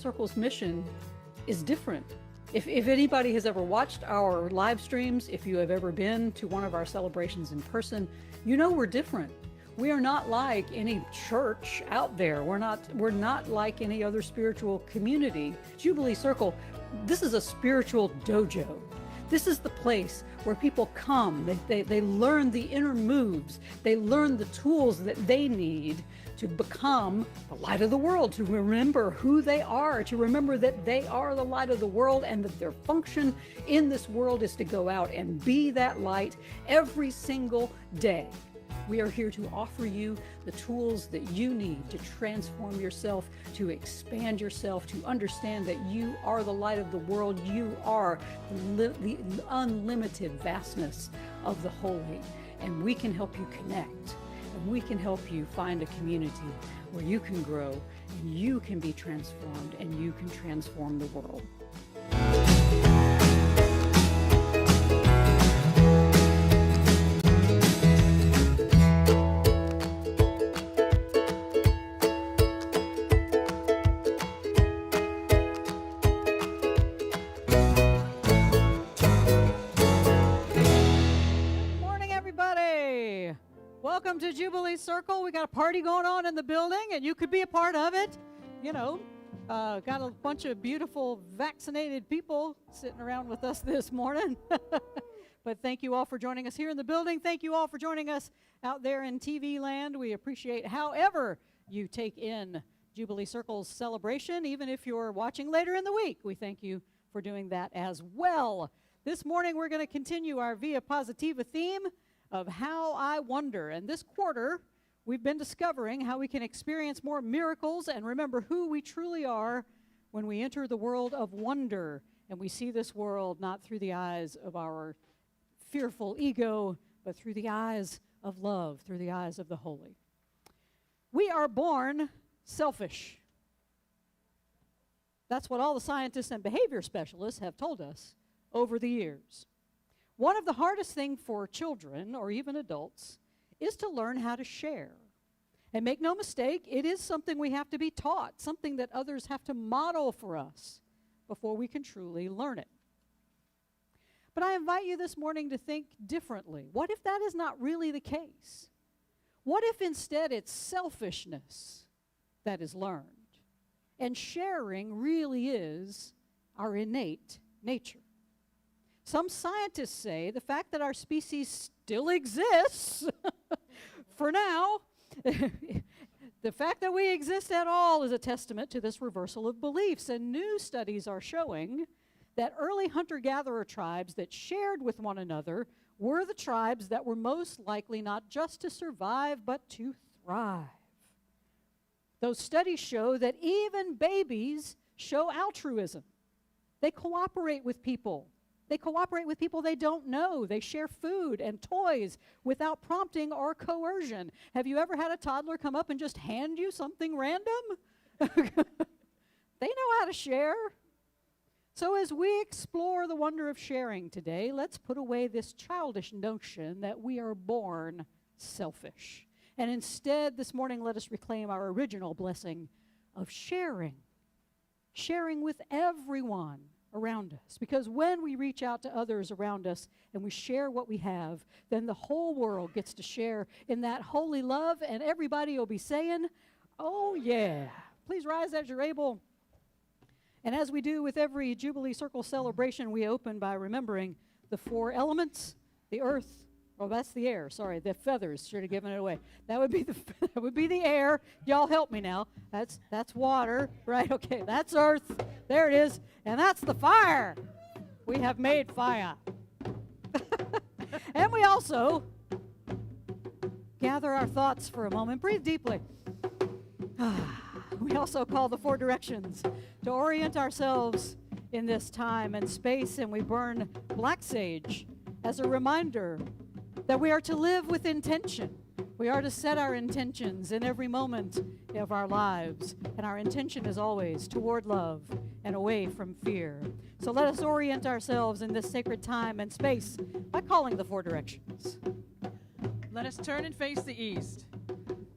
Circle's mission is different. If anybody has ever watched our live streams, if you have ever been to one of our celebrations in person, you know we're different. We are not like any church out there. We're not like any other spiritual community. Jubilee Circle, this is a spiritual dojo. This is the place where people come, they learn the inner moves, they learn the tools that they need to become the light of the world, to remember who they are, to remember that they are the light of the world and that their function in this world is to go out and be that light every single day. We are here to offer you the tools that you need to transform yourself, to expand yourself, to understand that you are the light of the world. You are the unlimited vastness of the holy. And we can help you connect. And we can help you find a community where you can grow and you can be transformed and you can transform the world. Welcome to Jubilee Circle. We got a party going on in the building, and you could be a part of it. You know, got a bunch of beautiful vaccinated people sitting around with us this morning. But thank you all for joining us here in the building. Thank you all for joining us out there in TV land. We appreciate however you take in Jubilee Circle's celebration, even if you're watching later in the week. We thank you for doing that as well. This morning, we're going to continue our Via Positiva theme of How I Wonder. And this quarter, we've been discovering how we can experience more miracles and remember who we truly are when we enter the world of wonder. And we see this world not through the eyes of our fearful ego, but through the eyes of love, through the eyes of the holy. We are born selfish. That's what all the scientists and behavior specialists have told us over the years. One of the hardest things for children, or even adults, is to learn how to share. And make no mistake, it is something we have to be taught, something that others have to model for us before we can truly learn it. But I invite you this morning to think differently. What if that is not really the case? What if instead it's selfishness that is learned, and sharing really is our innate nature? Some scientists say the fact that our species still exists, for now, the fact that we exist at all is a testament to this reversal of beliefs. And new studies are showing that early hunter-gatherer tribes that shared with one another were the tribes that were most likely not just to survive, but to thrive. Those studies show that even babies show altruism. They cooperate with people. They cooperate with people they don't know. They share food and toys without prompting or coercion. Have you ever had a toddler come up and just hand you something random? They know how to share. So as we explore the wonder of sharing today, let's put away this childish notion that we are born selfish. And instead, this morning, let us reclaim our original blessing of sharing. Sharing with everyone around us. Because when we reach out to others around us and we share what we have, then the whole world gets to share in that holy love, and everybody will be saying, oh yeah. Please rise as you're able. And as we do with every Jubilee Circle celebration, we open by remembering the four elements: the earth, oh, that's the air, sorry, the feathers, should have given it away. That would be the air. Y'all help me now. That's water, right? Okay, that's earth. There it is. And that's the fire. We have made fire. And we also gather our thoughts for a moment. Breathe deeply. We also call the four directions to orient ourselves in this time and space, and we burn black sage as a reminder that we are to live with intention. We are to set our intentions in every moment of our lives, and our intention is always toward love and away from fear. So let us orient ourselves in this sacred time and space by calling the four directions. Let us turn and face the east.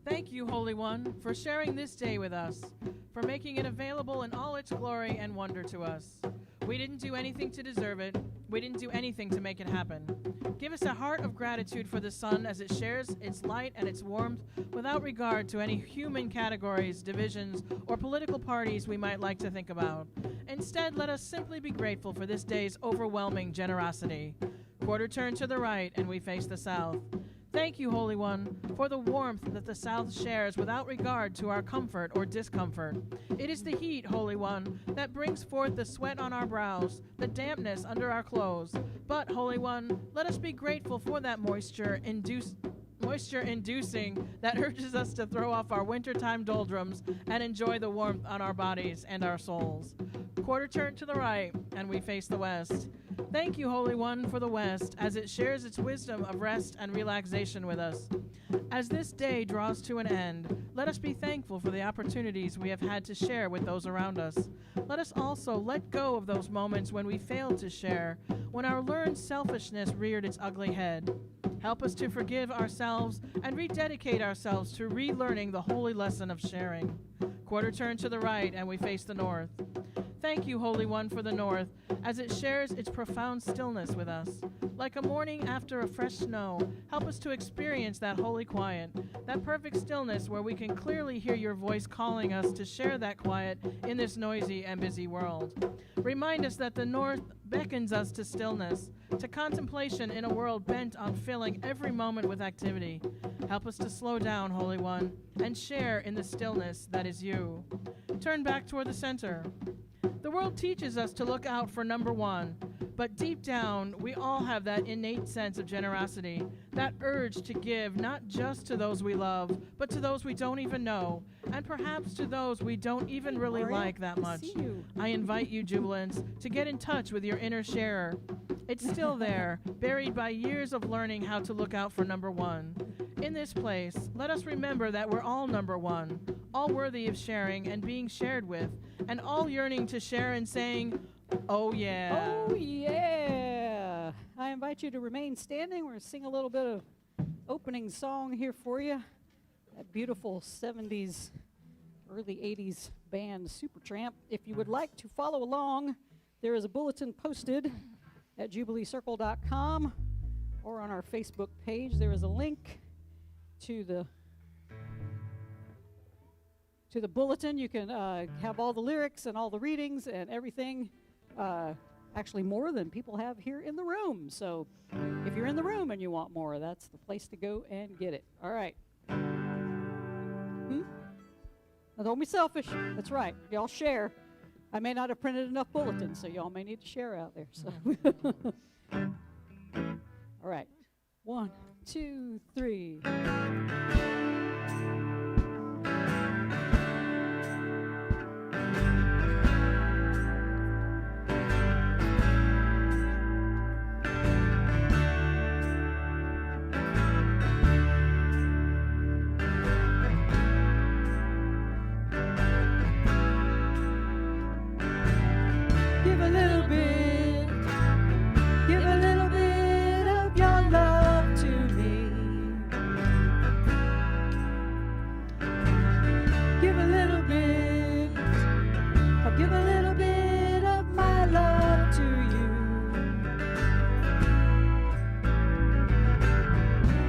Thank you, Holy One, for sharing this day with us, for making it available in all its glory and wonder to us. We didn't do anything to deserve it. We didn't do anything to make it happen. Give us a heart of gratitude for the sun as it shares its light and its warmth without regard to any human categories, divisions, or political parties we might like to think about. Instead, let us simply be grateful for this day's overwhelming generosity. Quarter turn to the right and we face the south. Thank you, Holy One, for the warmth that the South shares without regard to our comfort or discomfort. It is the heat, Holy One, that brings forth the sweat on our brows, the dampness under our clothes. But, Holy One, let us be grateful for that moisture-inducing that urges us to throw off our wintertime doldrums and enjoy the warmth on our bodies and our souls. Quarter turn to the right, and we face the west. Thank you, Holy One, for the West, as it shares its wisdom of rest and relaxation with us. As this day draws to an end, let us be thankful for the opportunities we have had to share with those around us. Let us also let go of those moments when we failed to share, when our learned selfishness reared its ugly head. Help us to forgive ourselves and rededicate ourselves to relearning the holy lesson of sharing. Quarter turn to the right, and we face the north. Thank you, Holy One, for the north, as it shares its profound stillness with us. Like a morning after a fresh snow, help us to experience that holy quiet, that perfect stillness where we can clearly hear your voice calling us to share that quiet in this noisy and busy world. Remind us that the north beckons us to stillness, to contemplation in a world bent on filling every moment with activity. Help us to slow down, Holy One, and share in the stillness that is you. Turn back toward the center. The world teaches us to look out for number one, but deep down, we all have that innate sense of generosity, that urge to give not just to those we love, but to those we don't even know, and perhaps to those we don't even really like that much. I invite you, Jubilants, to get in touch with your inner sharer. It's still there, buried by years of learning how to look out for number one. In this place, let us remember that we're all number one, all worthy of sharing and being shared with, and all yearning to share and saying, oh yeah. Oh yeah. I invite you to remain standing. We're going to sing a little bit of opening song here for you. That beautiful 70s, early 80s band Supertramp. If you would like to follow along, there is a bulletin posted at jubileecircle.com or on our Facebook page. There is a link to the bulletin. You can have all the lyrics and all the readings and everything, actually more than people have here in the room. So if you're in the room and you want more, that's the place to go and get it. All right. Now don't be selfish. That's right. Y'all share. I may not have printed enough bulletins, so y'all may need to share out there. So all right. 1, 2, 3.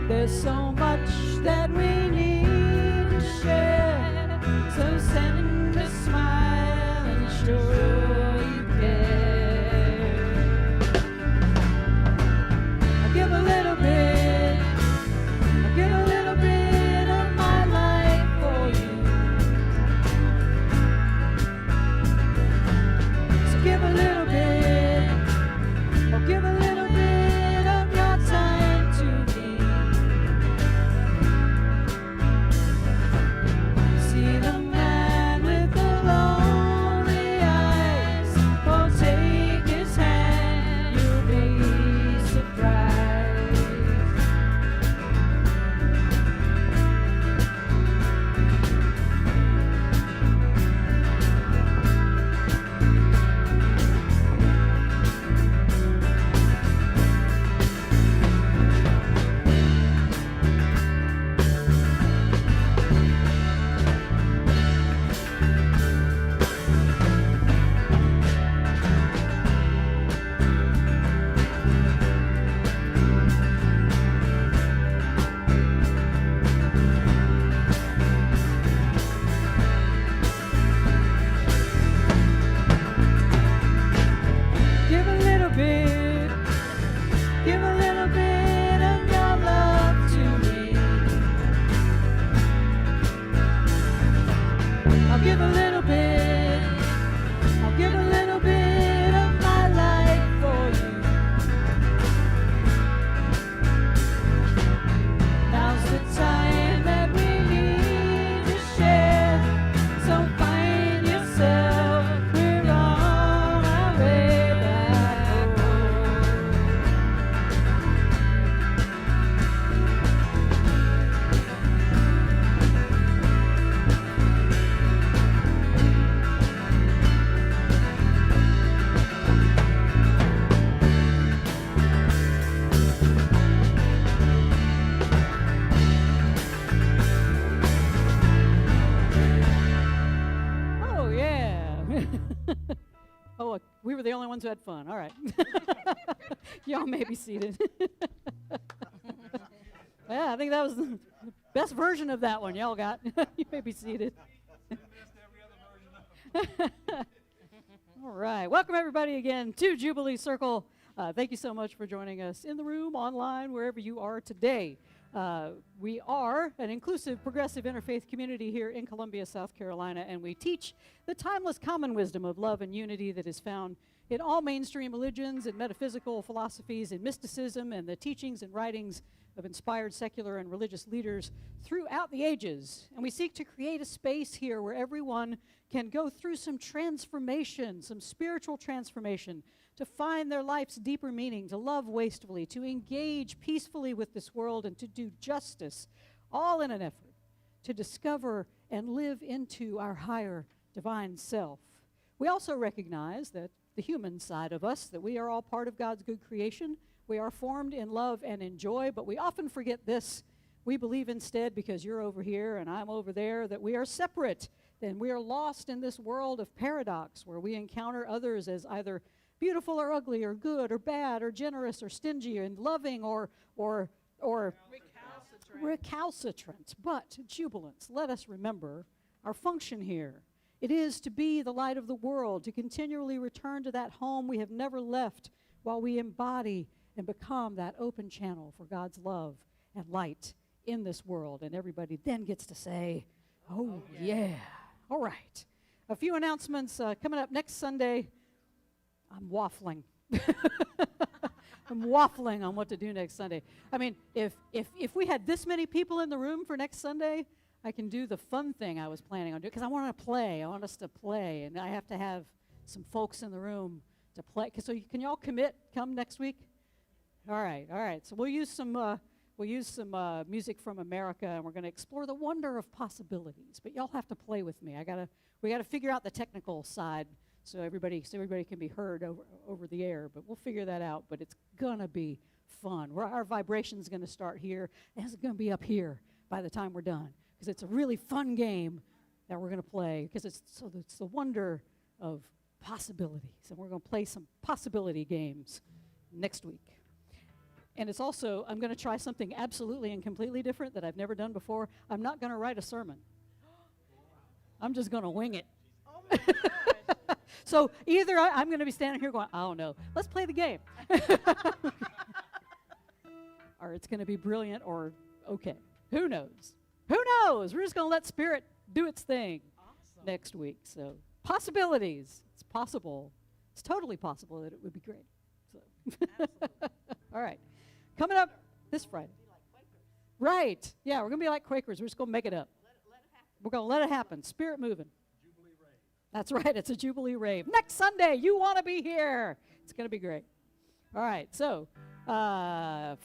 There's so much that we need to share, so send a smile and show you care. I'll give a little bit, I'll give a little bit of my life for you. So give a little bit, I'll give a little bit of your time to me. Oh, we were the only ones who had fun. All right. Y'all may be seated. Yeah, I think that was the best version of that one y'all got. You may be seated. All right. Welcome, everybody, again to Jubilee Circle. Thank you so much for joining us in the room, online, wherever you are today. We are an inclusive, progressive interfaith community here in Columbia, South Carolina, and we teach the timeless common wisdom of love and unity that is found in all mainstream religions and metaphysical philosophies and mysticism and the teachings and writings of inspired secular and religious leaders throughout the ages. And we seek to create a space here where everyone can go through some transformation, some spiritual transformation, to find their life's deeper meaning, to love wastefully, to engage peacefully with this world, and to do justice, all in an effort to discover and live into our higher divine self. We also recognize that the human side of us, that we are all part of God's good creation. We are formed in love and in joy, but we often forget this. We believe instead, because you're over here and I'm over there, that we are separate, and we are lost in this world of paradox where we encounter others as either beautiful or ugly or good or bad or generous or stingy and loving or recalcitrant. But jubilants, let us remember our function here. It is to be the light of the world, to continually return to that home we have never left while we embody and become that open channel for God's love and light in this world. And everybody then gets to say, oh yeah. All right. A few announcements coming up next Sunday. I'm waffling. I'm waffling on what to do next Sunday. I mean, if we had this many people in the room for next Sunday, I can do the fun thing I was planning on doing, because I want to play. I want us to play, and I have to have some folks in the room to play. So can y'all commit? Come next week? All right. So we'll use some music from America, and we're going to explore the wonder of possibilities. But y'all have to play with me. We gotta figure out the technical side, so everybody can be heard over the air, but we'll figure that out. But it's gonna be fun. Our vibration's gonna start here, and it's gonna be up here by the time we're done, because it's a really fun game that we're gonna play, because it's the wonder of possibilities, and we're gonna play some possibility games next week. And it's also, I'm gonna try something absolutely and completely different that I've never done before. I'm not gonna write a sermon. I'm just gonna wing it. Oh my gosh. So either I'm going to be standing here going, I don't know, let's play the game. Or it's going to be brilliant, or okay. Who knows? Who knows? We're just going to let Spirit do its thing next week. So possibilities. It's possible. It's totally possible that it would be great. So. All right. Coming up this Friday. Right. Yeah, we're going to be like Quakers. We're just going to make it up. We're going to let it happen. Spirit moving. That's right. It's a Jubilee rave. Next Sunday, you want to be here. It's going to be great. All right. So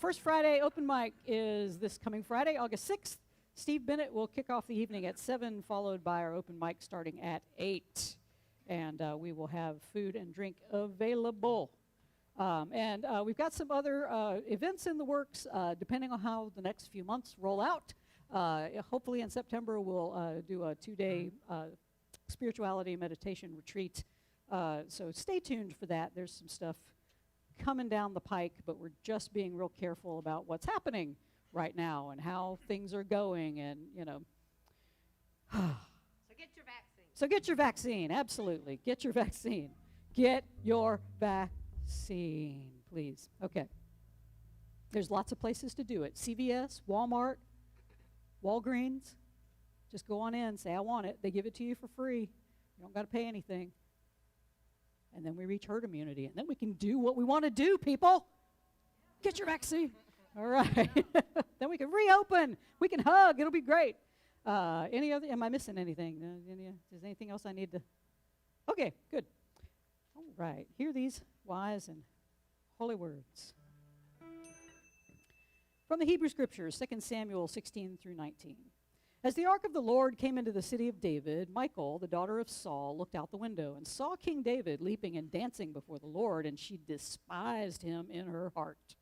first Friday open mic is this coming Friday, August 6th. Steve Bennett will kick off the evening at 7, followed by our open mic starting at 8. And we will have food and drink available. And we've got some other events in the works, depending on how the next few months roll out. Hopefully in September, we'll do a 2-day spirituality meditation retreat. So stay tuned for that. There's some stuff coming down the pike, but we're just being real careful about what's happening right now and how things are going, and So get your vaccine. So get your vaccine, absolutely. Get your vaccine. Get your vaccine, please. Okay. There's lots of places to do it. CVS, Walmart, Walgreens. Just go on in, say, I want it. They give it to you for free. You don't got to pay anything. And then we reach herd immunity. And then we can do what we want to do, people. Get your vaccine. All right. Then we can reopen. We can hug. It'll be great. Am I missing anything? Is anything else I need to? Okay, good. All right. Hear these wise and holy words. From the Hebrew Scriptures, 2 Samuel 16 through 19. As the ark of the Lord came into the city of David, Michal, the daughter of Saul, looked out the window and saw King David leaping and dancing before the Lord, and she despised him in her heart.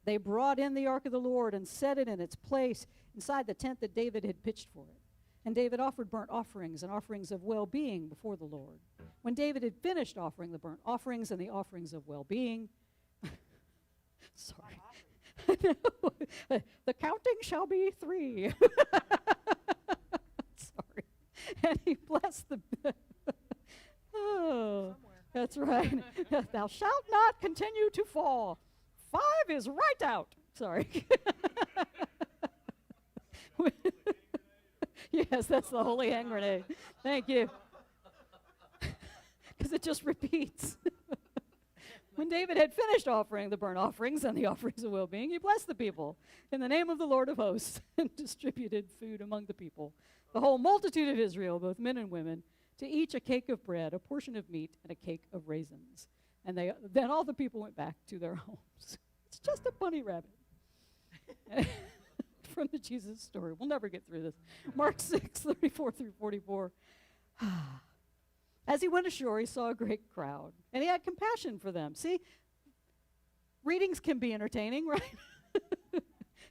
They brought in the ark of the Lord and set it in its place inside the tent that David had pitched for it. And David offered burnt offerings and offerings of well-being before the Lord. When David had finished offering the burnt offerings and the offerings of well-being, sorry, the counting shall be 3. Sorry. And he blessed the... Oh, that's right. Thou shalt not continue to fall. 5 is right out. Sorry. Yes, that's the holy hand grenade. Thank you. Because it just repeats. When David had finished offering the burnt offerings and the offerings of well-being, he blessed the people in the name of the Lord of hosts and distributed food among the people, the whole multitude of Israel, both men and women, to each a cake of bread, a portion of meat, and a cake of raisins. And then all the people went back to their homes. It's just a bunny rabbit. From the Jesus story. We'll never get through this. Mark 6:34 through 44. As he went ashore, he saw a great crowd, and he had compassion for them. See, readings can be entertaining, right?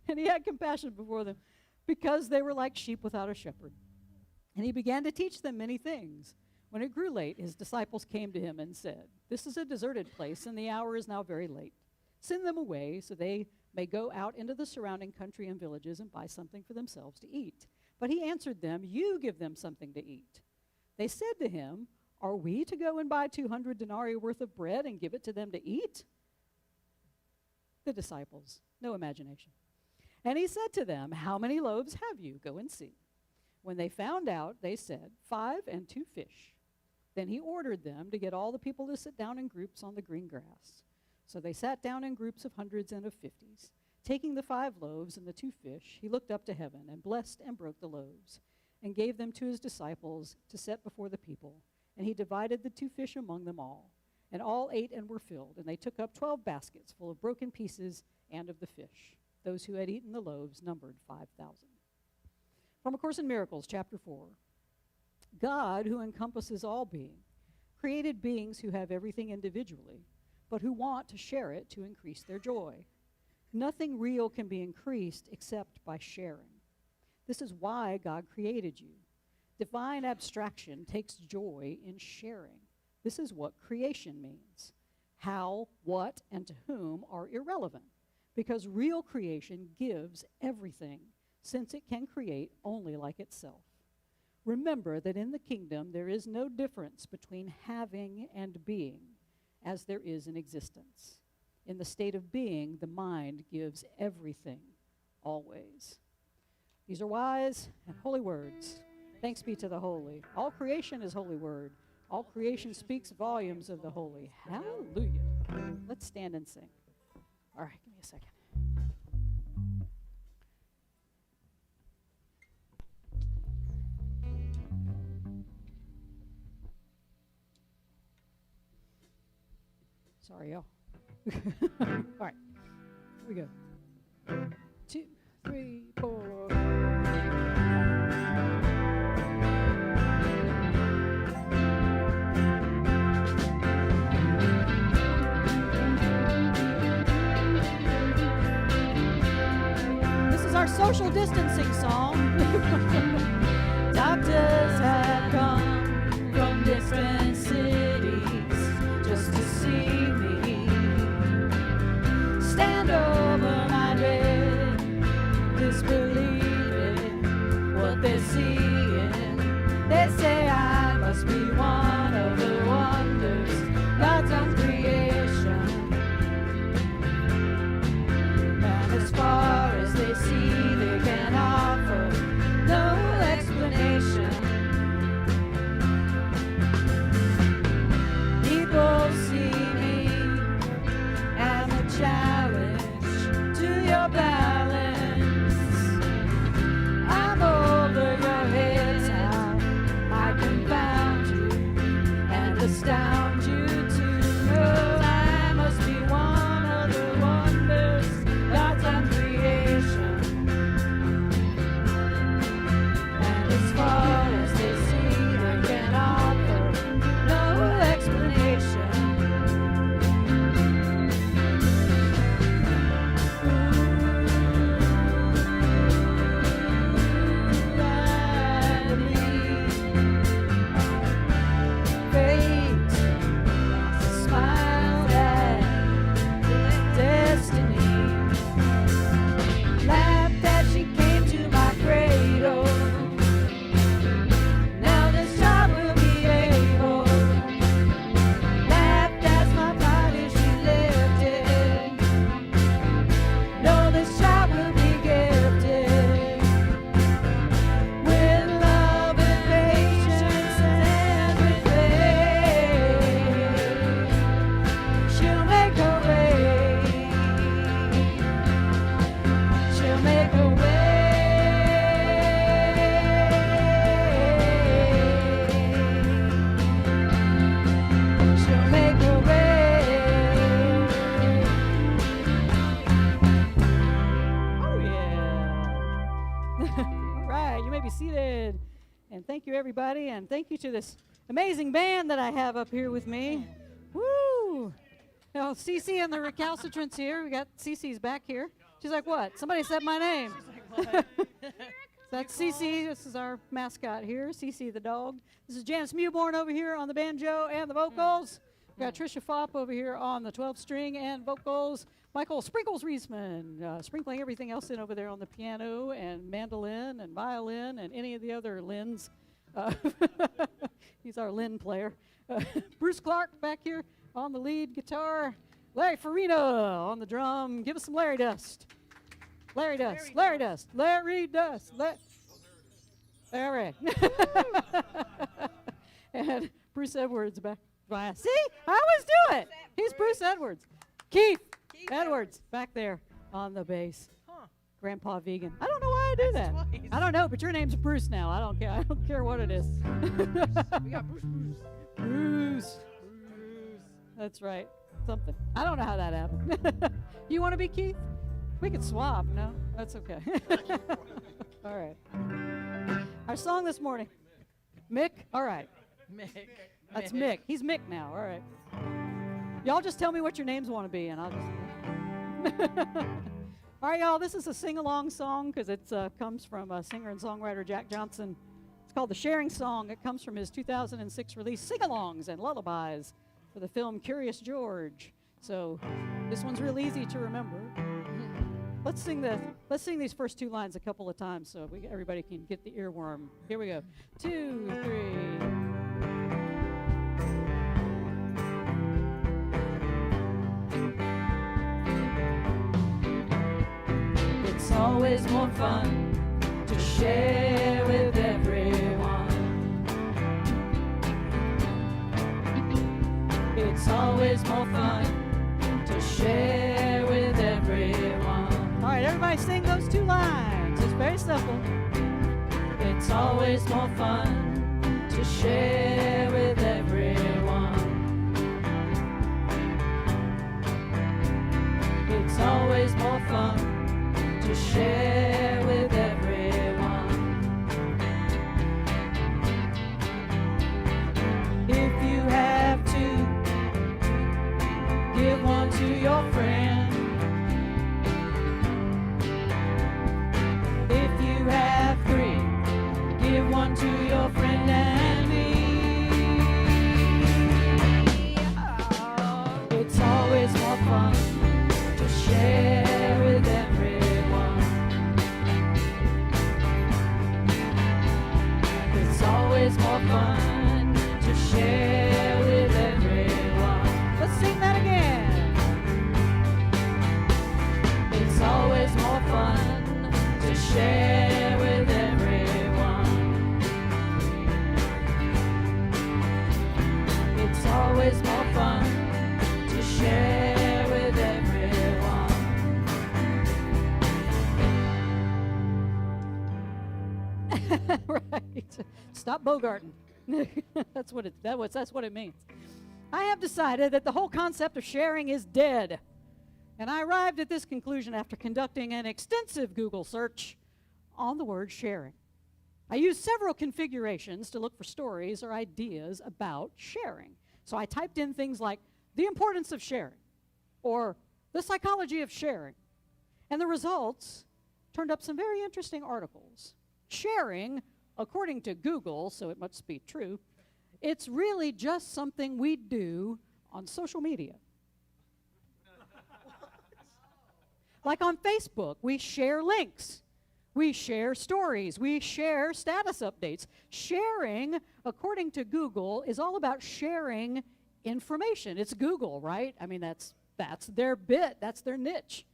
And he had compassion before them because they were like sheep without a shepherd. And he began to teach them many things. When it grew late, his disciples came to him and said, "This is a deserted place, and the hour is now very late. Send them away so they may go out into the surrounding country and villages and buy something for themselves to eat." But he answered them, "You give them something to eat." They said to him, "Are we to go and buy 200 denarii worth of bread and give it to them to eat?" The disciples, no imagination. And he said to them, "How many loaves have you? Go and see." When they found out, they said, 5 and 2 fish. Then he ordered them to get all the people to sit down in groups on the green grass. So they sat down in groups of hundreds and of 50s. Taking the 5 loaves and the 2 fish, he looked up to heaven and blessed and broke the loaves and gave them to his disciples to set before the people. And he divided the 2 fish among them all. And all ate and were filled. And they took up 12 baskets full of broken pieces and of the fish. Those who had eaten the loaves numbered 5,000. From A Course in Miracles, chapter 4. God, who encompasses all being, created beings who have everything individually, but who want to share it to increase their joy. Nothing real can be increased except by sharing. This is why God created you. Divine abstraction takes joy in sharing. This is what creation means. How, what, and to whom are irrelevant, because real creation gives everything, since it can create only like itself. Remember that in the kingdom there is no difference between having and being, as there is in existence. In the state of being, the mind gives everything, always. These are wise and holy words. Thanks be to the holy. All creation is holy word. All creation speaks volumes of the holy. Hallelujah. Let's stand and sing. All right, give me a second. Sorry, y'all. All right, here we go. 2, 3, 4. This is our social distancing song. Doctors have come from different cities just to see me. Stand over my bed, disbelieving what they're seeing. They say I must be one of the wonders God's own creation. And as far as they see, they can offer no explanation. People see me as a challenge to your balance. I'm over your heads, how I confound you and astound you to know I must be one of the wonders God's own creation. And as far as they see, they can offer no explanation. And thank you, everybody, and thank you to this amazing band that I have up here with me. Woo! Now, Cece and the recalcitrants here. We got Cece's back here. She's like, what? Somebody said my name. That's Cece. This is our mascot here, Cece the dog. This is Janice Mewborn over here on the banjo and the vocals. We got Trisha Fopp over here on the 12-string and vocals. Michael Sprinkles Reisman, sprinkling everything else in over there on the piano and mandolin and violin and any of the other Lins. He's our Lin player. Bruce Clark back here on the lead guitar. Larry Farina on the drum. Give us some Larry Dust. Larry Dust. Larry Dust. Larry Dust. Larry. And Bruce Edwards back. See? I always do it. He's Bruce Edwards. Keith Edwards back there on the bass. Huh. Grandpa Vegan. I don't know why I do that. Twice. I don't know, but your name's Bruce now. I don't care. I don't care what it is. We got Bruce. Bruce. That's right. Something. I don't know how that happened. You want to be Keith? We could swap. No? That's okay. All right. Our song this morning. Mick? All right. Mick. That's Mick. He's Mick now. All right. Y'all just tell me what your names want to be, and I'll just... All right, y'all. This is a sing-along song because it comes from singer and songwriter Jack Johnson. It's called The Sharing Song. It comes from his 2006 release, Sing-Alongs and Lullabies, for the film Curious George. So this one's real easy to remember. Let's sing these first two lines a couple of times so everybody can get the earworm. Here we go. 2, 3. It's always more fun to share with everyone. It's always more fun to share with everyone. All right, everybody sing those two lines. It's very simple. It's always more fun to share with everyone. It's always more fun to share with everyone. If you have two, give one to your friend. If you have three, give one to your friend and me. Oh, it's always more fun to share with everyone. It's always more fun to share with everyone. Let's sing that again. It's always more fun to share with everyone. It's always more fun to share with everyone. Right. Stop bogarting. That's what it means. I have decided that the whole concept of sharing is dead. And I arrived at this conclusion after conducting an extensive Google search on the word sharing. I used several configurations to look for stories or ideas about sharing. So I typed in things like the importance of sharing or the psychology of sharing. And the results turned up some very interesting articles. Sharing, according to Google, so it must be true, it's really just something we do on social media. Like on Facebook, we share links, we share stories, we share status updates. Sharing, according to Google, is all about sharing information. It's Google, right? I mean, that's their bit, that's their niche.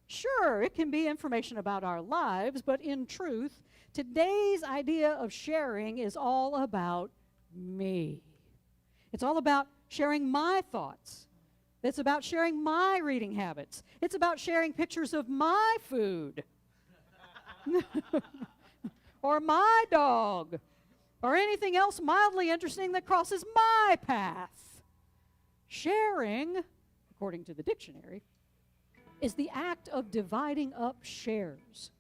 Sure, it can be information about our lives, but in truth, today's idea of sharing is all about me. It's all about sharing my thoughts. It's about sharing my reading habits. It's about sharing pictures of my food. Or my dog. Or anything else mildly interesting that crosses my path. Sharing, according to the dictionary, is the act of dividing up shares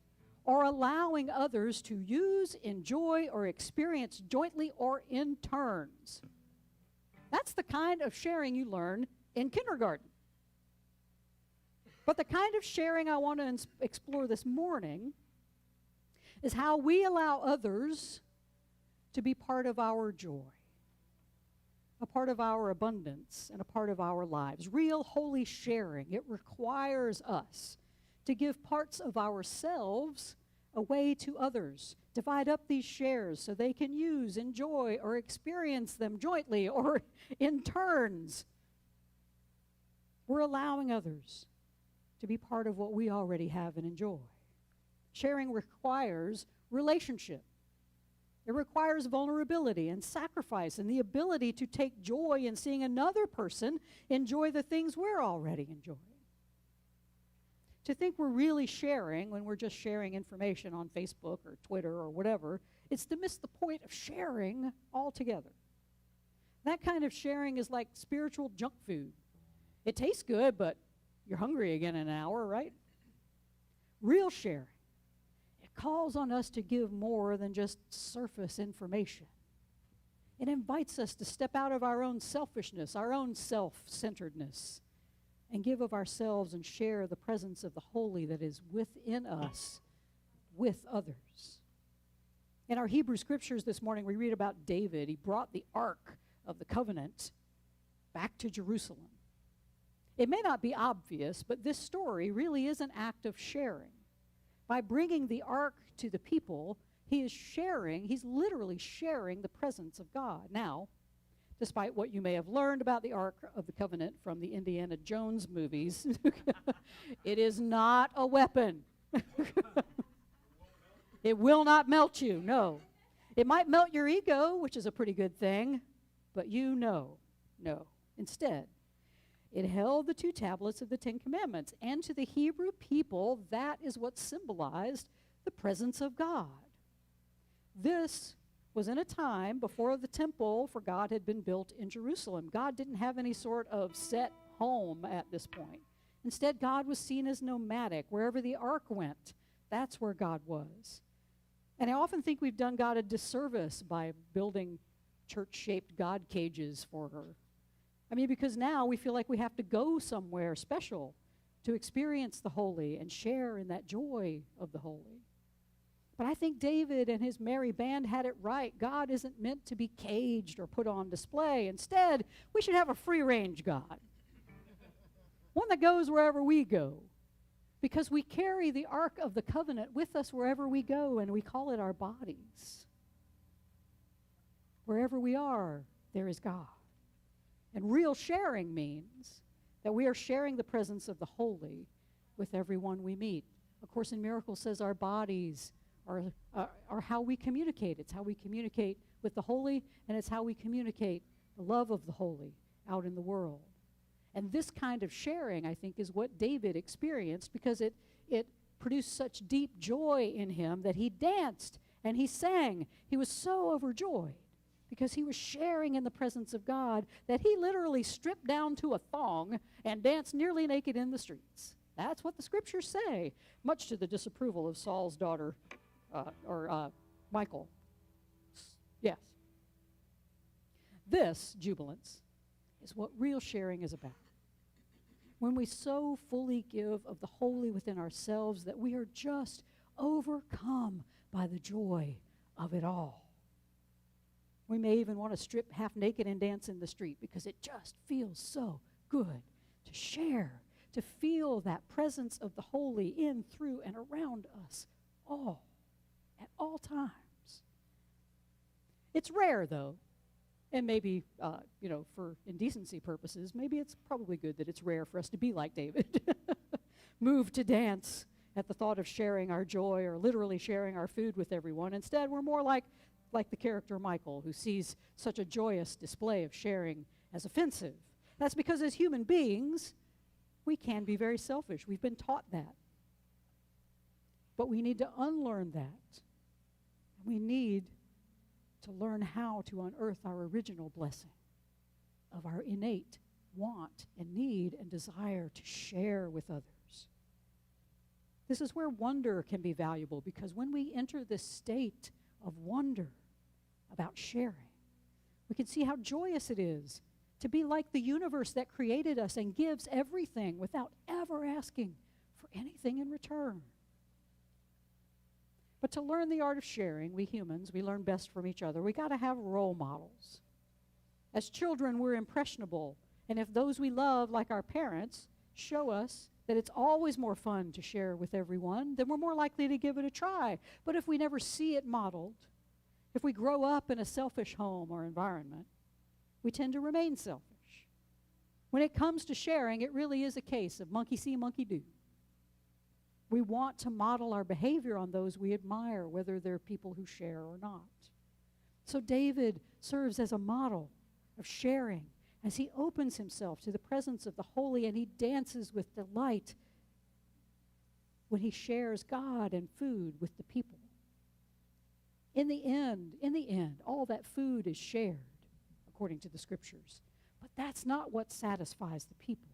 or allowing others to use, enjoy, or experience jointly or in turns. That's the kind of sharing you learn in kindergarten. But the kind of sharing I want to explore this morning is how we allow others to be part of our joy, a part of our abundance, and a part of our lives. Real holy sharing, it requires us to give parts of ourselves away to others. Divide up these shares so they can use, enjoy, or experience them jointly or in turns. We're allowing others to be part of what we already have and enjoy. Sharing requires relationship. It requires vulnerability and sacrifice and the ability to take joy in seeing another person enjoy the things we're already enjoying. To think we're really sharing when we're just sharing information on Facebook or Twitter or whatever, it's to miss the point of sharing altogether. That kind of sharing is like spiritual junk food. It tastes good, but you're hungry again in an hour, right? Real sharing, it calls on us to give more than just surface information. It invites us to step out of our own selfishness, our own self-centeredness, and give of ourselves and share the presence of the holy that is within us with others. In our Hebrew scriptures this morning, we read about David. He brought the Ark of the Covenant back to Jerusalem. It may not be obvious, but this story really is an act of sharing. By bringing the Ark to the people, he's literally sharing the presence of God. Now, despite what you may have learned about the Ark of the Covenant from the Indiana Jones movies, it is not a weapon. It will not melt you, no. It might melt your ego, which is a pretty good thing, but no. Instead, it held the 2 tablets of the 10 Commandments, and to the Hebrew people, that is what symbolized the presence of God. This was in a time before the temple for God had been built in Jerusalem. God didn't have any sort of set home at this point. Instead, God was seen as nomadic. Wherever the ark went, that's where God was. And I often think we've done God a disservice by building church-shaped God cages for her. I mean, because now we feel like we have to go somewhere special to experience the holy and share in that joy of the holy. But I think David and his merry band had it right. God isn't meant to be caged or put on display. Instead, we should have a free-range God, one that goes wherever we go, because we carry the Ark of the Covenant with us wherever we go, and we call it our bodies. Wherever we are, there is God. And real sharing means that we are sharing the presence of the holy with everyone we meet. Of course, in Miracles says our bodies are how we communicate. It's how we communicate with the holy, and it's how we communicate the love of the holy out in the world. And this kind of sharing, I think, is what David experienced, because it produced such deep joy in him that he danced and he sang. He was so overjoyed because he was sharing in the presence of God that he literally stripped down to a thong and danced nearly naked in the streets. That's what the scriptures say, much to the disapproval of Saul's daughter, Michal. Yes. This jubilance is what real sharing is about. When we so fully give of the holy within ourselves that we are just overcome by the joy of it all. We may even want to strip half naked and dance in the street because it just feels so good to share, to feel that presence of the holy in, through, and around us all, at all times. It's rare, though, and maybe, for indecency purposes, maybe it's probably good that it's rare for us to be like David, moved to dance at the thought of sharing our joy or literally sharing our food with everyone. Instead, we're more like the character Michal, who sees such a joyous display of sharing as offensive. That's because as human beings, we can be very selfish. We've been taught that. But we need to unlearn that. We need to learn how to unearth our original blessing of our innate want and need and desire to share with others. This is where wonder can be valuable, because when we enter this state of wonder about sharing, we can see how joyous it is to be like the universe that created us and gives everything without ever asking for anything in return. But to learn the art of sharing, we humans, we learn best from each other. We got to have role models. As children, we're impressionable, and if those we love, like our parents, show us that it's always more fun to share with everyone, then we're more likely to give it a try. But if we never see it modeled, if we grow up in a selfish home or environment, we tend to remain selfish. When it comes to sharing, it really is a case of monkey see, monkey do. We want to model our behavior on those we admire, whether they're people who share or not. So David serves as a model of sharing as he opens himself to the presence of the holy, and he dances with delight when he shares God and food with the people. In the end, all that food is shared, according to the scriptures. But that's not what satisfies the people.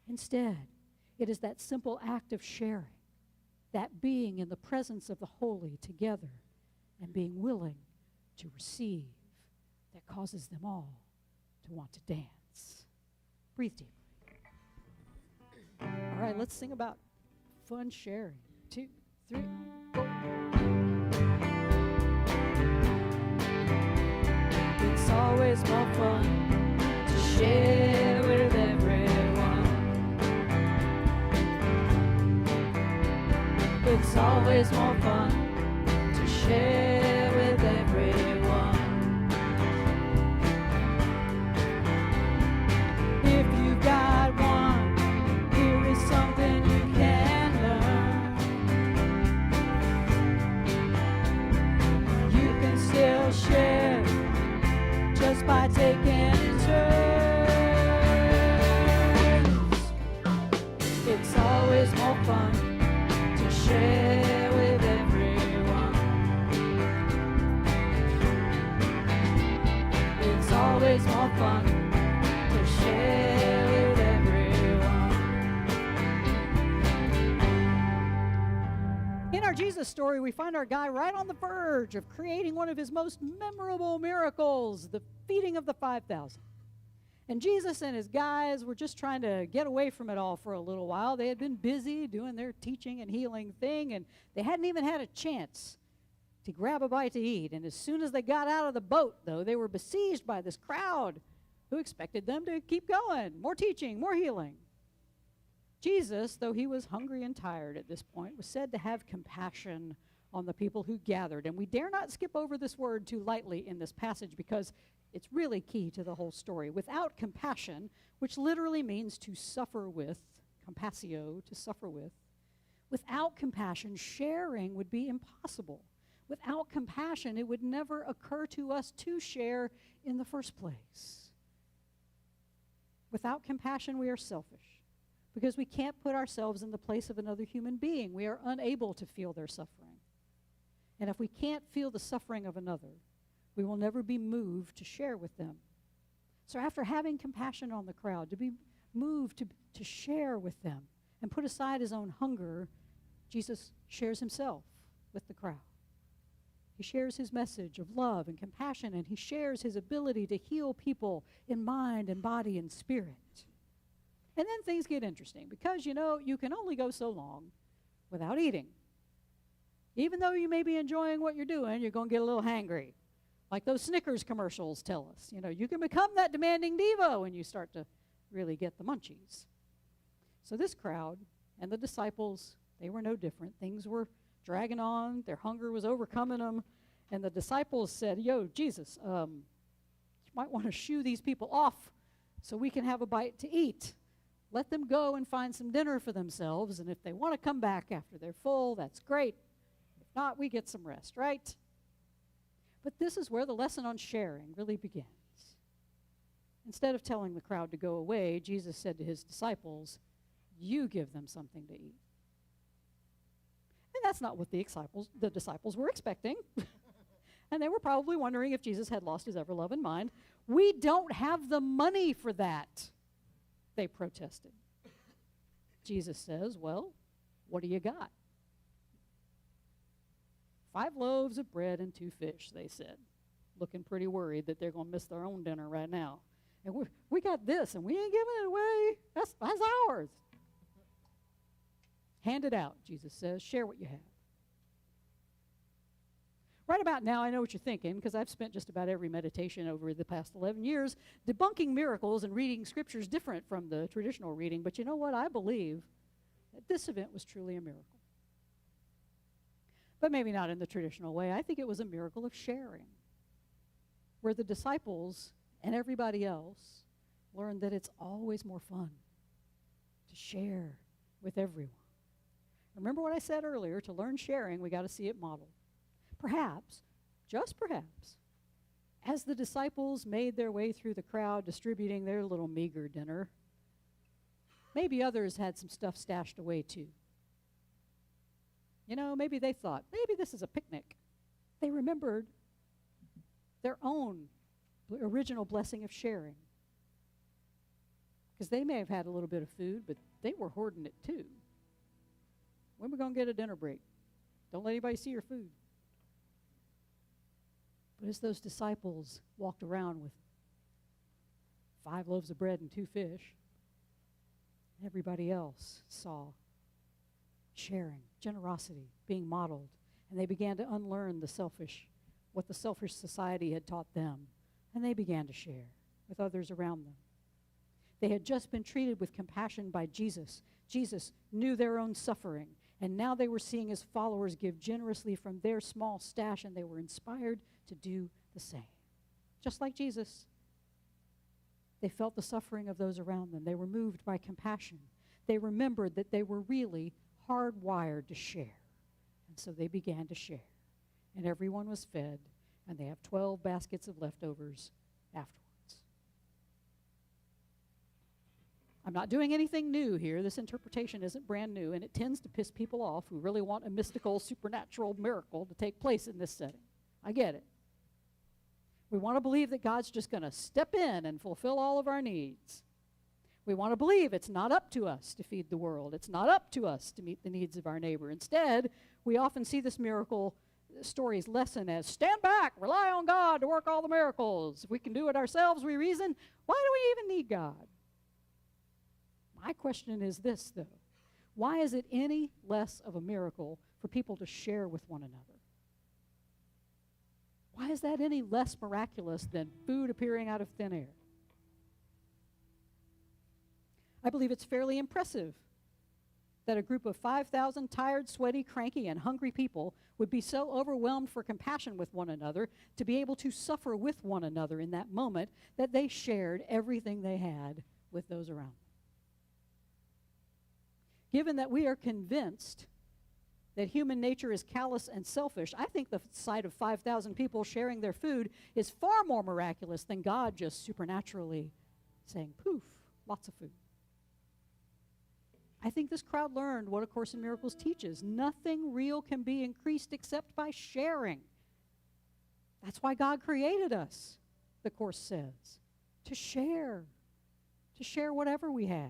Instead, it is that simple act of sharing, that being in the presence of the holy together and being willing to receive, that causes them all to want to dance. Breathe deeply. All right, let's sing about fun sharing. 2, 3, 4. It's always more fun to share with everyone. It's always more fun to share with everyone. If you've got one, here is something you can learn. You can still share just by taking turns. It's always more fun to share with everyone. It's always more fun to share with everyone. In our Jesus story, we find our guy right on the verge of creating one of his most memorable miracles, the feeding of the 5,000. And Jesus and his guys were just trying to get away from it all for a little while. They had been busy doing their teaching and healing thing, and they hadn't even had a chance to grab a bite to eat. And as soon as they got out of the boat, though, they were besieged by this crowd who expected them to keep going. More teaching, more healing. Jesus, though he was hungry and tired at this point, was said to have compassion on the people who gathered. And we dare not skip over this word too lightly in this passage, because it's really key to the whole story. Without compassion, which literally means to suffer with, compassio, to suffer with, without compassion, sharing would be impossible. Without compassion, it would never occur to us to share in the first place. Without compassion, we are selfish, because we can't put ourselves in the place of another human being. We are unable to feel their suffering. And if we can't feel the suffering of another, we will never be moved to share with them. So after having compassion on the crowd, to be moved to share with them and put aside his own hunger, Jesus shares himself with the crowd. He shares his message of love and compassion, and he shares his ability to heal people in mind and body and spirit. And then things get interesting, because, you know, you can only go so long without eating. Even though you may be enjoying what you're doing, you're going to get a little hangry. Like those Snickers commercials tell us. You know, you can become that demanding diva when you start to really get the munchies. So this crowd and the disciples, they were no different. Things were dragging on. Their hunger was overcoming them. And the disciples said, yo, Jesus, you might want to shoo these people off so we can have a bite to eat. Let them go and find some dinner for themselves. And if they want to come back after they're full, that's great. If not, we get some rest, right? But this is where the lesson on sharing really begins. Instead of telling the crowd to go away, Jesus said to his disciples, you give them something to eat. And that's not what the disciples were expecting. And they were probably wondering if Jesus had lost his ever-loving mind. We don't have the money for that, they protested. Jesus says, well, What do you got? 5 loaves of bread and 2 fish, they said, looking pretty worried that they're going to miss their own dinner right now. And we got this, and we ain't giving it away. That's ours. Hand it out, Jesus says. Share what you have. Right about now, I know what you're thinking, because I've spent just about every meditation over the past 11 years debunking miracles and reading scriptures different from the traditional reading. But you know what? I believe that this event was truly a miracle. But maybe not in the traditional way. I think it was a miracle of sharing, where the disciples and everybody else learned that it's always more fun to share with everyone. Remember what I said earlier, to learn sharing, we got to see it modeled. Perhaps, just perhaps, as the disciples made their way through the crowd distributing their little meager dinner, maybe others had some stuff stashed away too. You know, maybe they thought, maybe this is a picnic. They remembered their own original blessing of sharing. Because they may have had a little bit of food, but they were hoarding it too. When are we going to get a dinner break? Don't let anybody see your food. But as those disciples walked around with 5 loaves of bread and 2 fish, everybody else saw sharing, generosity being modeled, and they began to unlearn what the selfish society had taught them, and they began to share with others around them. They had just been treated with compassion by Jesus. Jesus knew their own suffering, and now they were seeing his followers give generously from their small stash, and they were inspired to do the same. Just like Jesus, they felt the suffering of those around them. They were moved by compassion. They remembered that they were really hardwired to share, and so they began to share. And everyone was fed, and they have 12 baskets of leftovers afterwards. I'm not doing anything new here. This interpretation isn't brand new, and it tends to piss people off who really want a mystical, supernatural miracle to take place in this setting. I get it. We want to believe that God's just going to step in and fulfill all of our needs. We want to believe it's not up to us to feed the world. It's not up to us to meet the needs of our neighbor. Instead, we often see this miracle story's lesson as stand back, rely on God to work all the miracles. If we can do it ourselves, we reason, why do we even need God? My question is this, though. Why is it any less of a miracle for people to share with one another? Why is that any less miraculous than food appearing out of thin air? I believe it's fairly impressive that a group of 5,000 tired, sweaty, cranky, and hungry people would be so overwhelmed for compassion with one another to be able to suffer with one another in that moment that they shared everything they had with those around them. Given that we are convinced that human nature is callous and selfish, I think the sight of 5,000 people sharing their food is far more miraculous than God just supernaturally saying, poof, lots of food. I think this crowd learned what A Course in Miracles teaches. Nothing real can be increased except by sharing. That's why God created us, the Course says, to share whatever we have.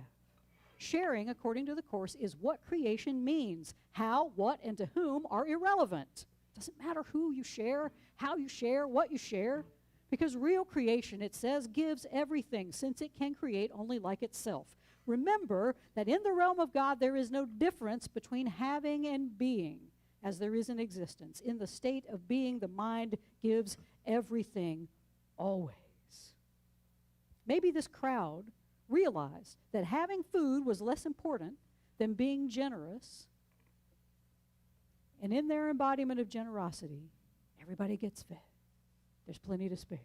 Sharing, according to the Course, is what creation means. How, what, and to whom are irrelevant. Doesn't matter who you share, how you share, what you share, because real creation, it says, gives everything, since it can create only like itself. Remember that in the realm of God, there is no difference between having and being, as there is in existence. In the state of being, the mind gives everything always. Maybe this crowd realized that having food was less important than being generous, and in their embodiment of generosity, everybody gets fed. There's plenty to spare.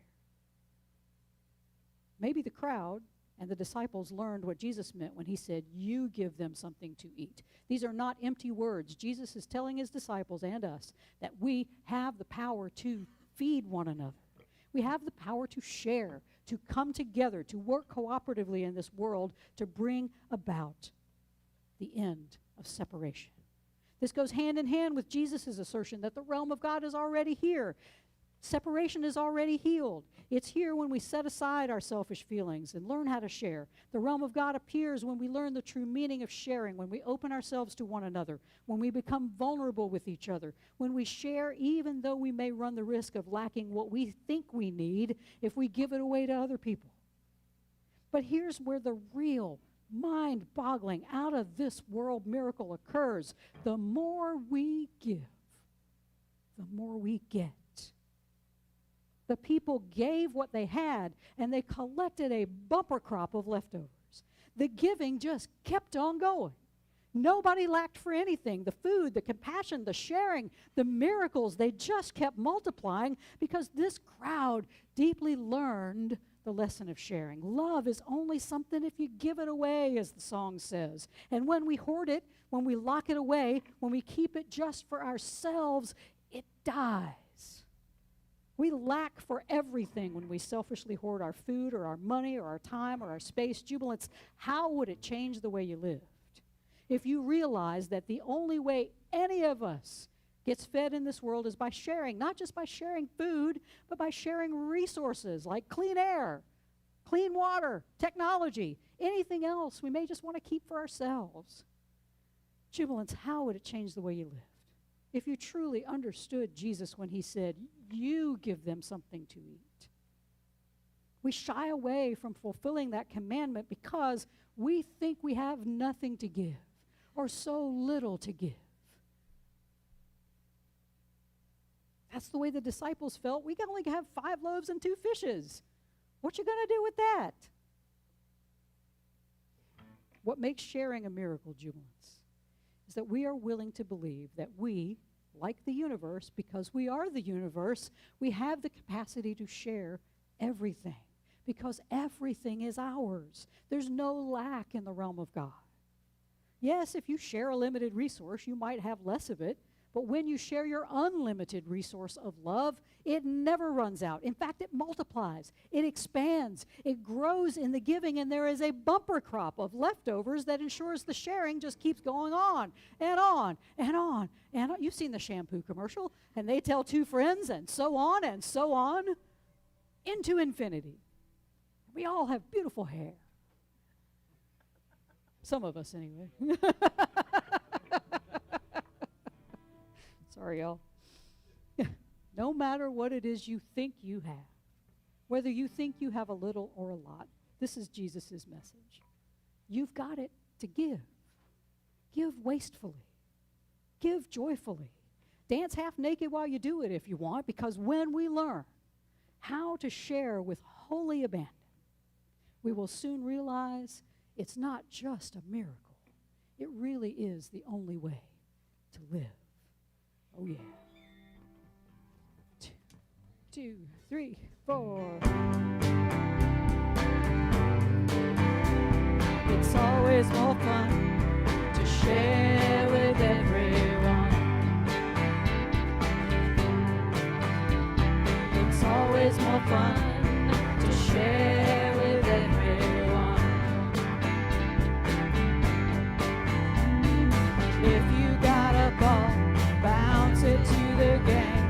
Maybe the crowd and the disciples learned what Jesus meant when he said, you give them something to eat. These are not empty words. Jesus is telling his disciples and us that we have the power to feed one another. We have the power to share, to come together, to work cooperatively in this world to bring about the end of separation. This goes hand in hand with Jesus' assertion that the realm of God is already here. Separation is already healed. It's here when we set aside our selfish feelings and learn how to share. The realm of God appears when we learn the true meaning of sharing, when we open ourselves to one another, when we become vulnerable with each other, when we share even though we may run the risk of lacking what we think we need if we give it away to other people. But here's where the real mind-boggling, out-of-this-world miracle occurs. The more we give, the more we get. The people gave what they had, and they collected a bumper crop of leftovers. The giving just kept on going. Nobody lacked for anything. The food, the compassion, the sharing, the miracles, they just kept multiplying because this crowd deeply learned the lesson of sharing. Love is only something if you give it away, as the song says. And when we hoard it, when we lock it away, when we keep it just for ourselves, it dies. We lack for everything when we selfishly hoard our food or our money or our time or our space. Jubilants, how would it change the way you lived if you realize that the only way any of us gets fed in this world is by sharing, not just by sharing food, but by sharing resources like clean air, clean water, technology, anything else we may just want to keep for ourselves? Jubilants, how would it change the way you lived if you truly understood Jesus when he said, you give them something to eat? We shy away from fulfilling that commandment because we think we have nothing to give or so little to give. That's the way the disciples felt. We can only have 5 loaves and 2 fishes. What you going to do with that? What makes sharing a miracle, jubilants, is that we are willing to believe that we, like the universe, because we are the universe, we have the capacity to share everything because everything is ours. There's no lack in the realm of God. Yes, if you share a limited resource, you might have less of it, but when you share your unlimited resource of love, it never runs out. In fact, it multiplies, it expands, it grows in the giving, and there is a bumper crop of leftovers that ensures the sharing just keeps going on and on and on and on. You've seen the shampoo commercial, and they tell 2 friends and so on into infinity. We all have beautiful hair. Some of us, anyway. Sorry, y'all. No matter what it is you think you have, whether you think you have a little or a lot, this is Jesus' message. You've got it to give. Give wastefully. Give joyfully. Dance half naked while you do it if you want, because when we learn how to share with holy abandon, we will soon realize it's not just a miracle. It really is the only way to live. Oh, yeah. 2, 3, 4. It's always more fun to share with everyone. It's always more fun to share with everyone. If you got a ball, bounce it to the game.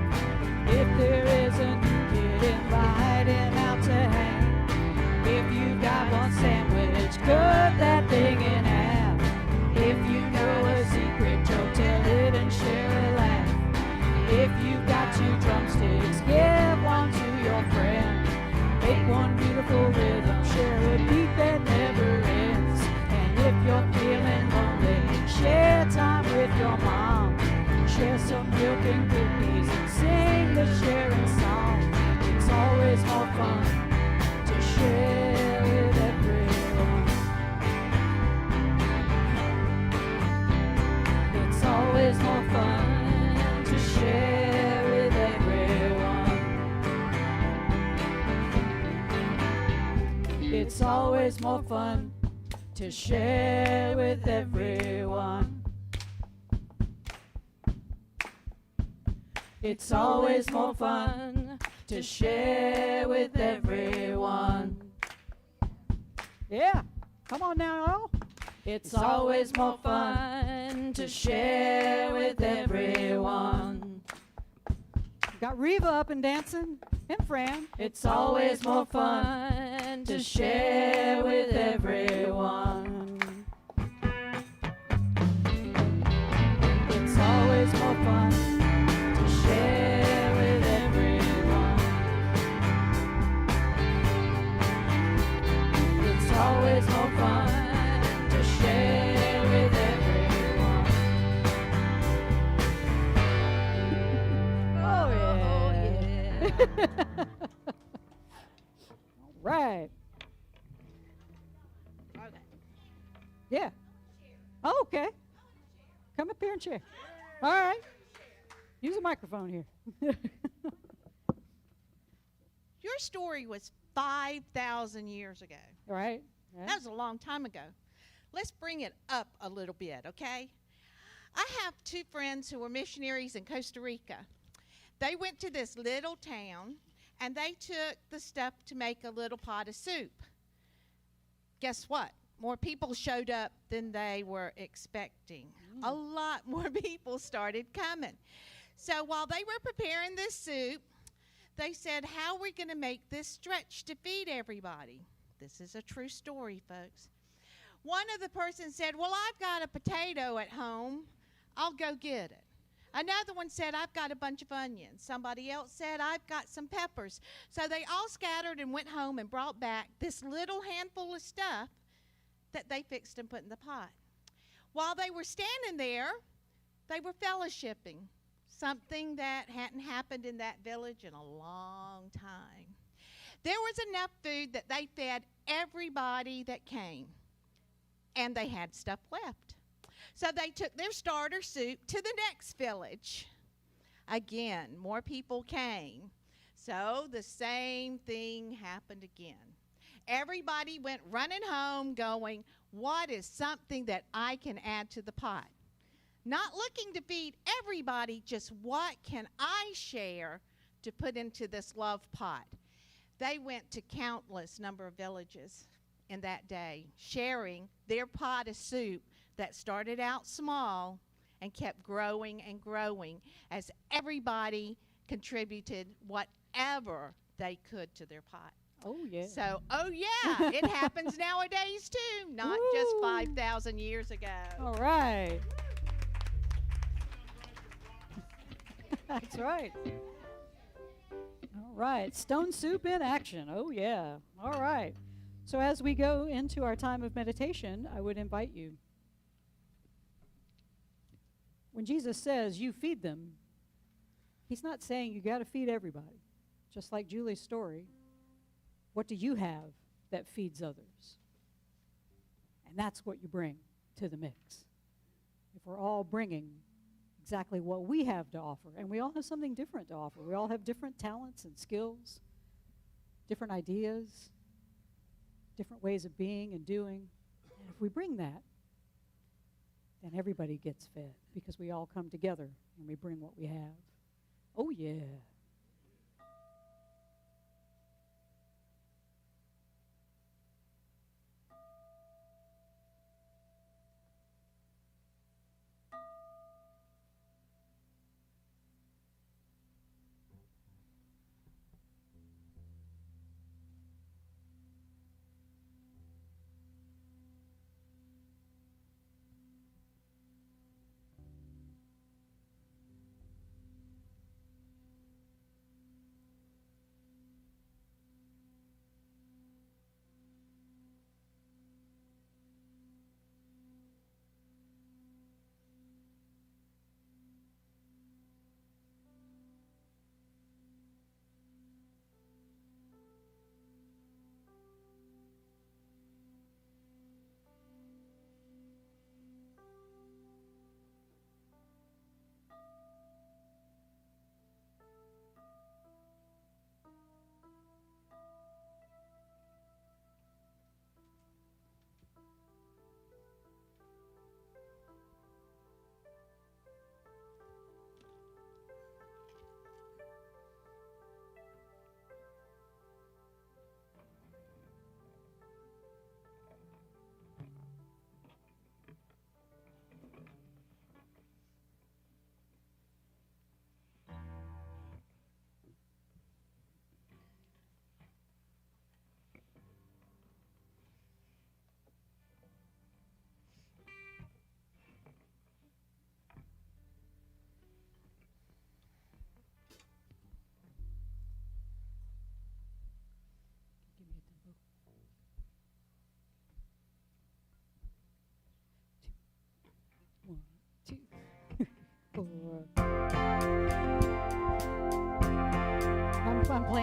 If there isn't, get invited out to hang. If you got one sandwich, cut that thing in half. If you know a secret joke, tell it and share a laugh. If you've got 2 drumsticks, give one to your friend. Make one beautiful rhythm, share a beat that never ends. And if you're feeling lonely, share time with your mom. Share some milk and cookies and sing the sharing song. It's always more fun to share with everyone. It's always more fun to share with everyone. It's always more fun to share with everyone. It's always more fun to share with everyone. Yeah, come on now, y'all. It's always more fun to share with everyone. Got Reva up and dancing, and Fran. It's always more fun to share with everyone. It's always more fun to share with everyone. It's always more fun to share with everyone. Oh, yeah. All right. Okay. Yeah. Oh, okay. Come up here and share. All right. Use a microphone here. Your story was 5,000 years ago. All right. Yeah. That was a long time ago. Let's bring it up a little bit, okay? I have two friends who were missionaries in Costa Rica. They went to this little town, and they took the stuff to make a little pot of soup. Guess what? More people showed up than they were expecting. A lot more people started coming. So while they were preparing this soup, they said, how are we going to make this stretch to feed everybody? This is a true story, folks. One of the persons said, well, I've got a potato at home. I'll go get it. Another one said, I've got a bunch of onions. Somebody else said, I've got some peppers. So they all scattered and went home and brought back this little handful of stuff that they fixed and put in the pot. While they were standing there, they were fellowshipping, something that hadn't happened in that village in a long time. There was enough food that they fed everybody that came, and they had stuff left. So they took their starter soup to the next village. Again, more people came. So the same thing happened again. Everybody went running home going, what is something that I can add to the pot? Not looking to feed everybody, just what can I share to put into this love pot? They went to countless number of villages in that day, sharing their pot of soup that started out small and kept growing and growing as everybody contributed whatever they could to their pot. Oh, yeah. So, oh yeah, it happens nowadays too, not just 5,000 years ago. All right. That's right. All right. Stone soup in action. Oh, yeah. All right. So as we go into our time of meditation, I would invite you. When Jesus says you feed them, he's not saying you got to feed everybody. Just like Julie's story. What do you have that feeds others? And that's what you bring to the mix. If we're all bringing exactly what we have to offer, and we all have something different to offer. We all have different talents and skills, different ideas, different ways of being and doing. And if we bring that, then everybody gets fed because we all come together and we bring what we have. Oh, yeah.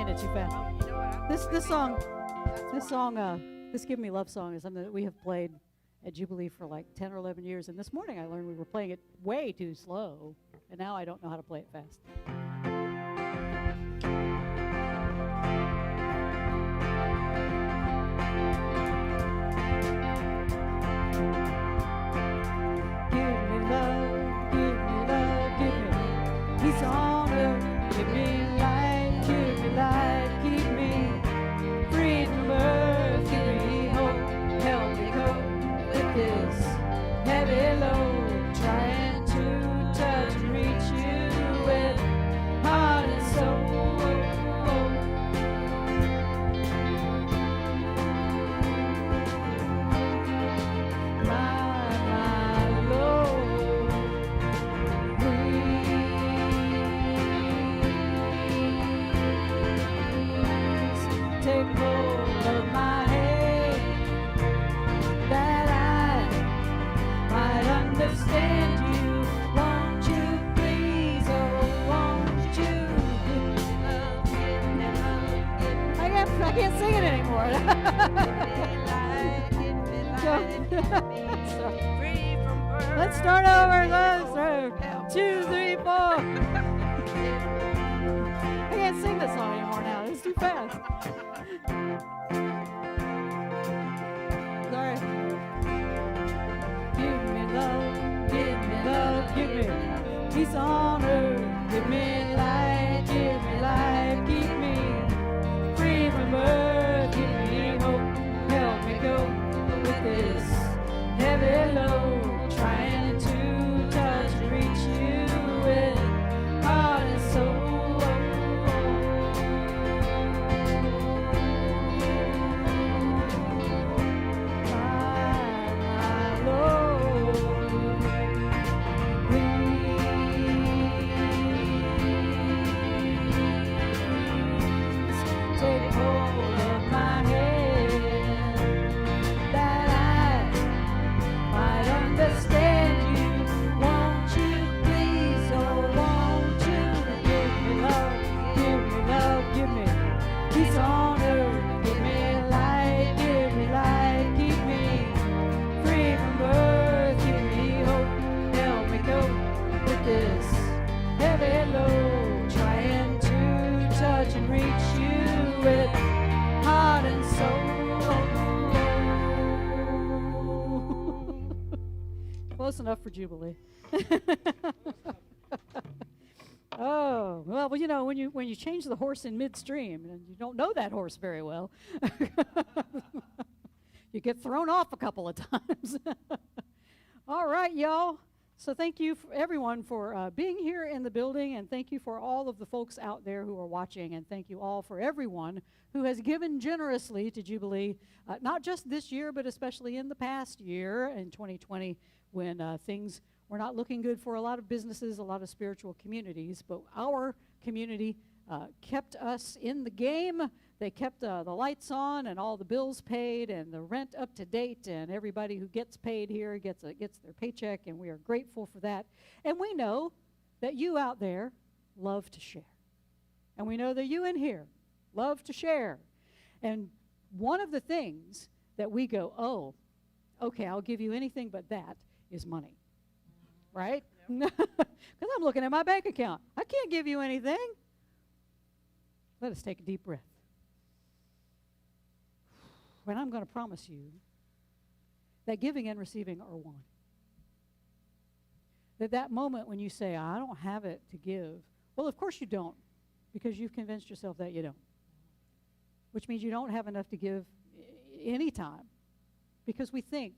playing it too fast. You know what? I'm This gonna song, That's this why. song, this "Give Me Love" song is something that we have played at Jubilee for like 10 or 11 years. And this morning I learned we were playing it way too slow, and now I don't know how to play it fast. Give me love, give me love, give me peace on earth, give me light, keep me free from earth, give me hope, help me cope with this heavy load, trying to touch and reach you with heart and soul. My Lord, please take hold of my hand, that I might understand you. Won't you please, oh, won't you? I can't sing it anymore. Let's start over. Let's start. 2, 3, 4. I can't sing this song anymore now. It's too fast. Sorry. Give me love, give me love, give me peace on earth. Give me light, keep me free from earth. Give me hope, help me go with this heavy load, trying to touch and reach you with heart and soul. My Lord, please take hold of my hand, that I might understand you. Won't you please, oh, won't you give me love, give me peace on earth, give me light, keep me free from birth, give me hope, help me go with this heavy load, trying to touch and reach you with heart and soul. Close enough for Jubilee. Oh, well, you know, when you change the horse in midstream and you don't know that horse very well, you get thrown off a couple of times. All right, y'all. So thank you, everyone, for being here in the building, and thank you for all of the folks out there who are watching, and thank you all for everyone who has given generously to Jubilee, not just this year, but especially in the past year, in 2020, when things were not looking good for a lot of businesses, a lot of spiritual communities, but our community kept us in the game. They kept the lights on and all the bills paid and the rent up to date, and everybody who gets paid here gets their paycheck, and we are grateful for that. And we know that you out there love to share. And we know that you in here love to share. And one of the things that we go, oh, okay, I'll give you anything but that, is money. Right? Because I'm looking at my bank account. I can't give you anything. Let us take a deep breath. And I'm going to promise you that giving and receiving are one. That moment when you say, I don't have it to give, well, of course you don't, because you've convinced yourself that you don't. Which means you don't have enough to give any time, because we think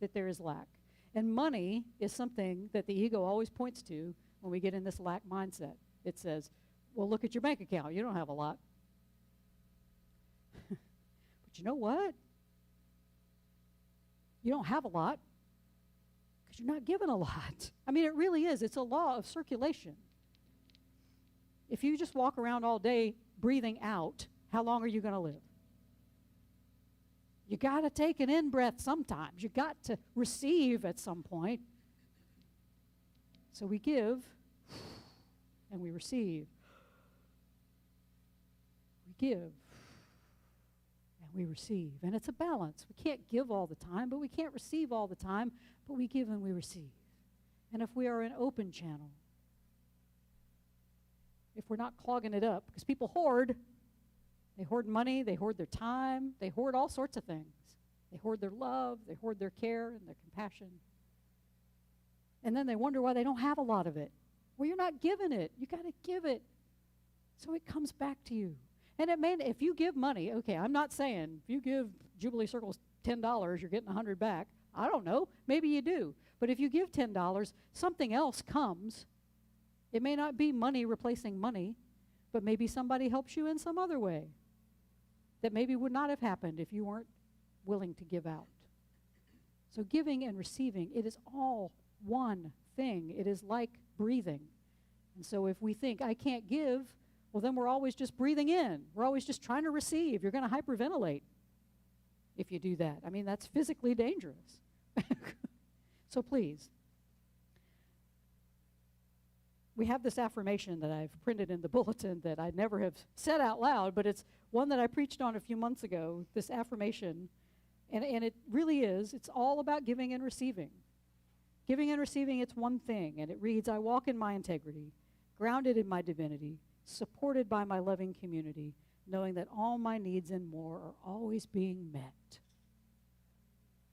that there is lack. And money is something that the ego always points to when we get in this lack mindset. It says, well, look at your bank account. You don't have a lot. But you know what? You don't have a lot because you're not given a lot. I mean, it really is. It's a law of circulation. If you just walk around all day breathing out, how long are you going to live? You got to take an in-breath sometimes. You got to receive at some point. So we give and we receive. We We give and we receive. And it's a balance. We can't give all the time, but we can't receive all the time, but we give and we receive. And if we are an open channel, if we're not clogging it up, because people hoard. They hoard money, they hoard their time, they hoard all sorts of things. They hoard their love, they hoard their care and their compassion. And then they wonder why they don't have a lot of it. Well, you're not giving it. You got to give it so it comes back to you. And it may, if you give money, okay, I'm not saying if you give Jubilee Circles $10, you're getting 100 back. I don't know. Maybe you do. But if you give $10, something else comes. It may not be money replacing money, but maybe somebody helps you in some other way that maybe would not have happened if you weren't willing to give out. So giving and receiving, it is all one thing. It is like breathing. And so if we think, I can't give, well, then we're always just breathing in. We're always just trying to receive. You're going to hyperventilate if you do that. I mean, that's physically dangerous. So please, we have this affirmation that I've printed in the bulletin that I never have said out loud, but it's one that I preached on a few months ago, this affirmation, and it really is. It's all about giving and receiving. Giving and receiving, it's one thing, and it reads, I walk in my integrity, grounded in my divinity, supported by my loving community, knowing that all my needs and more are always being met.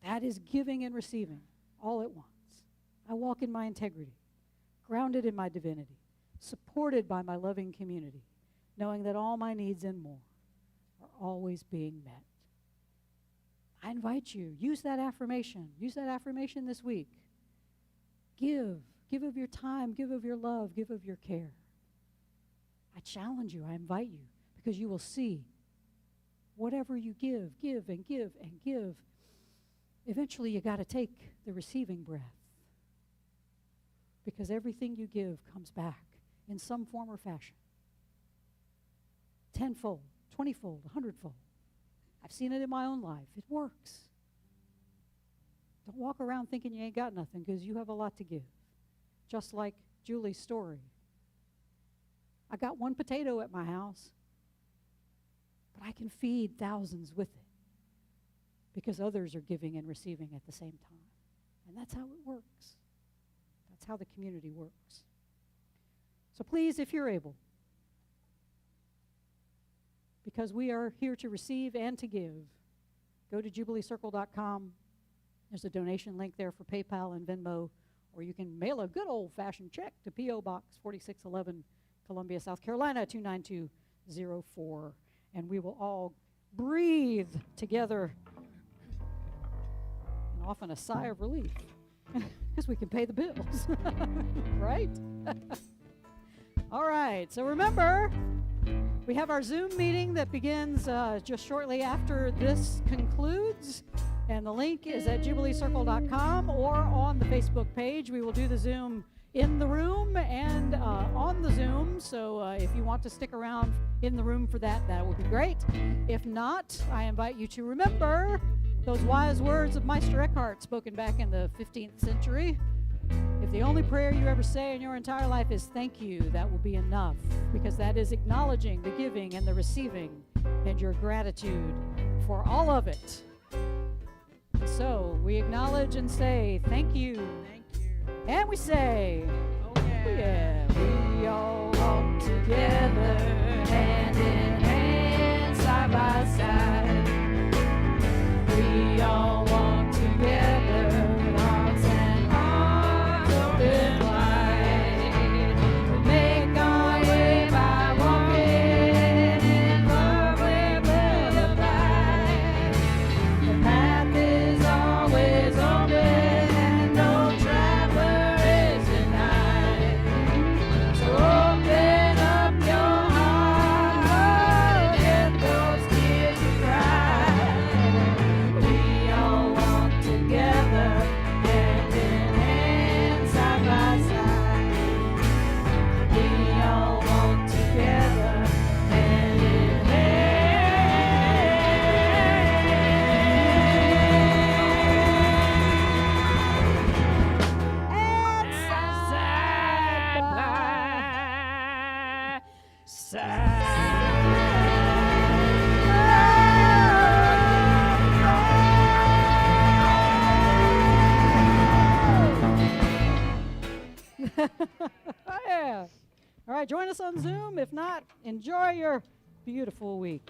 That is giving and receiving all at once. I walk in my integrity, grounded in my divinity, supported by my loving community, knowing that all my needs and more are always being met. I invite you, use that affirmation. Use that affirmation this week. Give. Give of your time. Give of your love. Give of your care. I challenge you. I invite you, because you will see whatever you give, give and give and give. Eventually, you got to take the receiving breath, because everything you give comes back in some form or fashion. 10-fold, 20-fold, 100-fold. I've seen it in my own life. It works. Don't walk around thinking you ain't got nothing, because you have a lot to give. Just like Julie's story. I got one potato at my house, but I can feed thousands with it, because others are giving and receiving at the same time. And that's how it works. That's how the community works. So please, if you're able, because we are here to receive and to give, go to jubileecircle.com. There's a donation link there for PayPal and Venmo, or you can mail a good old-fashioned check to P.O. Box 4611, Columbia, South Carolina, 29204. And we will all breathe together, and often a sigh of relief, because we can pay the bills, right? All right, so remember, we have our Zoom meeting that begins just shortly after this concludes, and the link is at jubileecircle.com or on the Facebook page. We will do the Zoom in the room and on the Zoom, so if you want to stick around in the room for that, that would be great. If not, I invite you to remember those wise words of Meister Eckhart, spoken back in the 15th century. If the only prayer you ever say in your entire life is thank you, that will be enough, because that is acknowledging the giving and the receiving and your gratitude for all of it. So we acknowledge and say thank you. Thank you. And we say, Oh, yeah. yeah, we all walk together, hand in hand, side by side. We all walk together, arms and arms open wide. We make our way by walking in love where we'll abide. The path is always open, and no traveler is denied. So open up your heart. right, join us on Zoom. If not, enjoy your beautiful week.